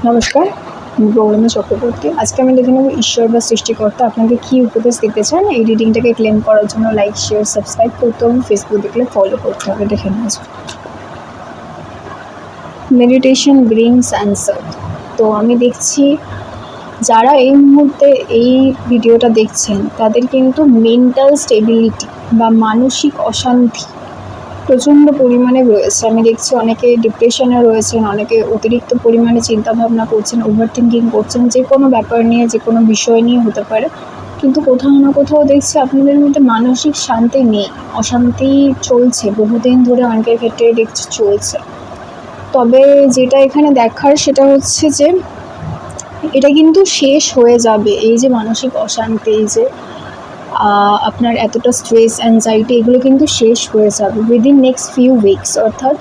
নমস্কার, আমি গৌরমী চক্রবর্তী। আজকে আমি দেখে নেব ঈশ্বর বা সৃষ্টিকর্তা আপনাকে কী উপদেশ দিতে চান। এই রিডিংটাকে ক্লেম করার জন্য লাইক, শেয়ার, সাবস্ক্রাইব করতে হবে, ফেসবুক দেখলে ফলো করতে হবে। দেখে নেওয়া যাক। Meditation brings answer. তো আমি দেখছি যারা এই মুহূর্তে এই ভিডিওটা দেখছেন তাদের কিন্তু মেন্টাল স্টেবিলিটি বা মানসিক অশান্তি প্রচণ্ড পরিমাণে রয়েছে। আমি দেখছি অনেকে ডিপ্রেশনে রয়েছেন, অনেকে অতিরিক্ত পরিমাণে চিন্তাভাবনা করছেন, ওভার থিঙ্কিং করছেন, যে কোনো ব্যাপার নিয়ে, যে কোনো বিষয় নিয়ে হতে পারে। কিন্তু কোথাও না কোথাও দেখছি আপনাদের মধ্যে মানসিক শান্তি নেই, অশান্তি চলছে বহুদিন ধরে, অনেকের ক্ষেত্রে দেখছি চলছে। তবে যেটা এখানে দেখার সেটা হচ্ছে যে এটা কিন্তু শেষ হয়ে যাবে। এই যে মানসিক অশান্তি, এই যে আপনার এতটা স্ট্রেস, অ্যাংজাইটি, এগুলো কিন্তু শেষ হয়ে যাবে উইদিন নেক্সট ফিউ উইকস, অর্থাৎ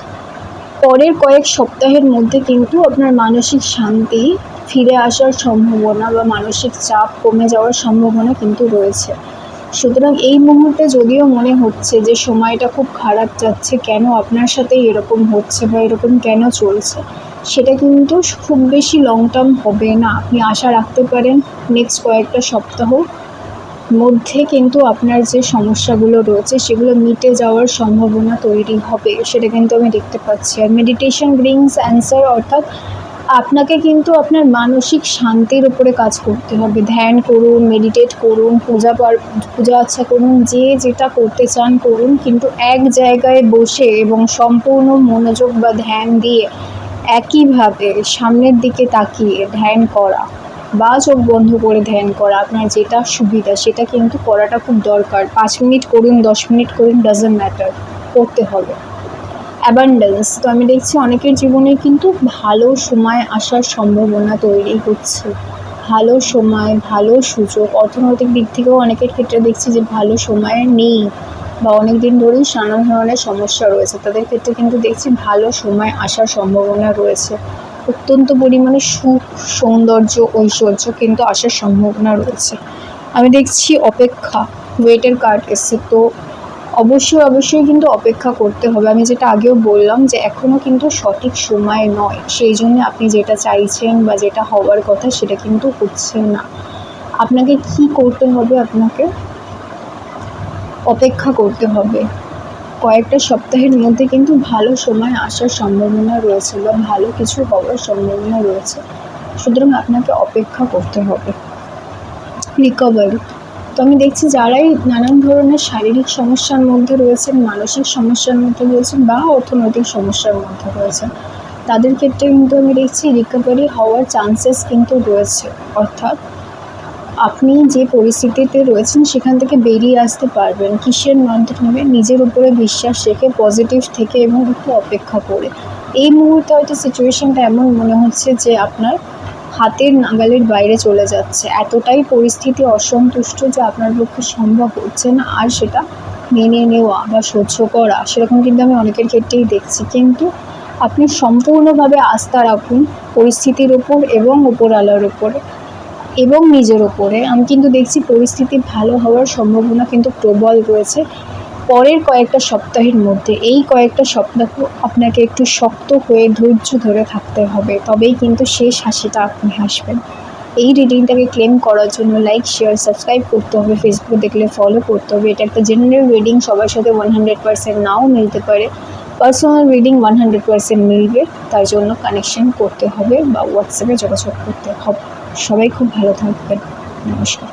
পরের কয়েক সপ্তাহের মধ্যে কিন্তু আপনার মানসিক শান্তি ফিরে আসার সম্ভাবনা বা মানসিক চাপ কমে যাওয়ার সম্ভাবনা কিন্তু রয়েছে। সুতরাং এই মুহূর্তে যদিও মনে হচ্ছে যে সময়টা খুব খারাপ যাচ্ছে, কেন আপনার সাথে এরকম হচ্ছে বা এরকম কেন চলছে, সেটা কিন্তু খুব বেশি লং টার্ম হবে না। আপনি আশা রাখতে পারেন নেক্সট কয়েকটা সপ্তাহ মধ্যে কিন্তু আপনার যে সমস্যাগুলো রয়েছে সেগুলো মিটে যাওয়ার সম্ভাবনা তৈরি হবে, সেটা কিন্তু আমি দেখতে পাচ্ছি। আর মেডিটেশন ব্রিংস অ্যান্সার, অর্থাৎ আপনাকে কিন্তু আপনার মানসিক শান্তির উপরে কাজ করতে হবে। ধ্যান করুন, মেডিটেট করুন, পূজা আর্চা করুন, যে যেটা করতে চান করুন, কিন্তু এক জায়গায় বসে এবং সম্পূর্ণ মনোযোগ বা ধ্যান দিয়ে একইভাবে সামনের দিকে তাকিয়ে ধ্যান করা বা চোখ বন্ধ করে ধ্যান করা, আপনার যেটা সুবিধা সেটা কিন্তু করাটা খুব দরকার। 5 মিনিট করুন, 10 মিনিট করুন, ডাজন্ট ম্যাটার, করতে হবে। অ্যাবান্ডেন্স, তো আমি দেখছি অনেকের জীবনে কিন্তু ভালো সময় আসার সম্ভাবনা তৈরি হচ্ছে। ভালো সময়, ভালো সুযোগ, অর্থনৈতিক দিক থেকেও অনেকের ক্ষেত্রে দেখছি যে ভালো সময় নেই বা অনেক দিন ধরেই নানা ধরনের সমস্যা রয়েছে, তাদের ক্ষেত্রে কিন্তু দেখছি ভালো সময় আসার সম্ভাবনা রয়েছে। অত্যন্ত পরিমাণে সুখ, সৌন্দর্য, ঐশ্বর্য কিন্তু আসার সম্ভাবনা রয়েছে। আমি দেখছি অপেক্ষা, ওয়েটের কার্ড এসছে। তো অবশ্যই কিন্তু অপেক্ষা করতে হবে। আমি যেটা আগেও বললাম যে এখনও কিন্তু সঠিক সময় নয়, সেই জন্য আপনি যেটা চাইছেন বা যেটা হওয়ার কথা সেটা কিন্তু হচ্ছে না। আপনাকে কি করতে হবে? আপনাকে অপেক্ষা করতে হবে। কয়েকটা সপ্তাহের মধ্যে কিন্তু ভালো সময় আসার সম্ভাবনা রয়েছে বা ভালো কিছু হওয়ার সম্ভাবনা রয়েছে, সুতরাং আপনাকে অপেক্ষা করতে হবে। রিকভারি, তো আমি দেখছি যারাই নানান ধরনের শারীরিক সমস্যার মধ্যে রয়েছেন, মানসিক সমস্যার মধ্যে রয়েছেন বা অর্থনৈতিক সমস্যার মধ্যে রয়েছেন, তাদের ক্ষেত্রে কিন্তু আমি দেখছি রিকভারি হওয়ার চান্সেস কিন্তু রয়েছে। অর্থাৎ আপনি যে পরিস্থিতিতে রয়েছেন সেখান থেকে বেরিয়ে আসতে পারবেন। কিসের মাধ্যমে? নিজের উপরে বিশ্বাস রেখে, পজিটিভ থেকে এবং একটু অপেক্ষা করে। এই মুহূর্তে হয়তো সিচুয়েশনটা এমন মনে হচ্ছে যে আপনার হাতের নাগালের বাইরে চলে যাচ্ছে, এতটাই পরিস্থিতি অসন্তুষ্ট যে আপনার পক্ষে সম্ভব হচ্ছে না আর সেটা মেনে নেওয়া বা সহ্য করা, সেরকম কিন্তু আমি অনেকের ক্ষেত্রেই দেখছি। কিন্তু আপনি সম্পূর্ণভাবে আস্থা রাখুন পরিস্থিতির ওপর এবং উপরওয়ালার উপরে এবং নিজের ওপরে। আমি কিন্তু দেখছি পরিস্থিতি ভালো হওয়ার সম্ভাবনা কিন্তু প্রবল রয়েছে পরের কয়েকটা সপ্তাহের মধ্যে। এই কয়েকটা সপ্তাহ আপনাকে একটু শক্ত হয়ে ধৈর্য ধরে থাকতে হবে, তবেই কিন্তু শেষ হাসিটা আপনি হাসবেন। এই রিডিংটাকে ক্লেম করার জন্য লাইক, শেয়ার, সাবস্ক্রাইব করতে হবে, ফেসবুক দেখলে ফলো করতে হবে। এটা একটা জেনারেল রিডিং, সবার সাথে 100% নাও মিলতে পারে। পার্সোনাল রিডিং 100% মিলবে, তার জন্য কানেকশন করতে হবে বা হোয়াটসঅ্যাপে যোগাযোগ করতে হবে। সবাই খুব ভালো থাকবেন। নমস্কার।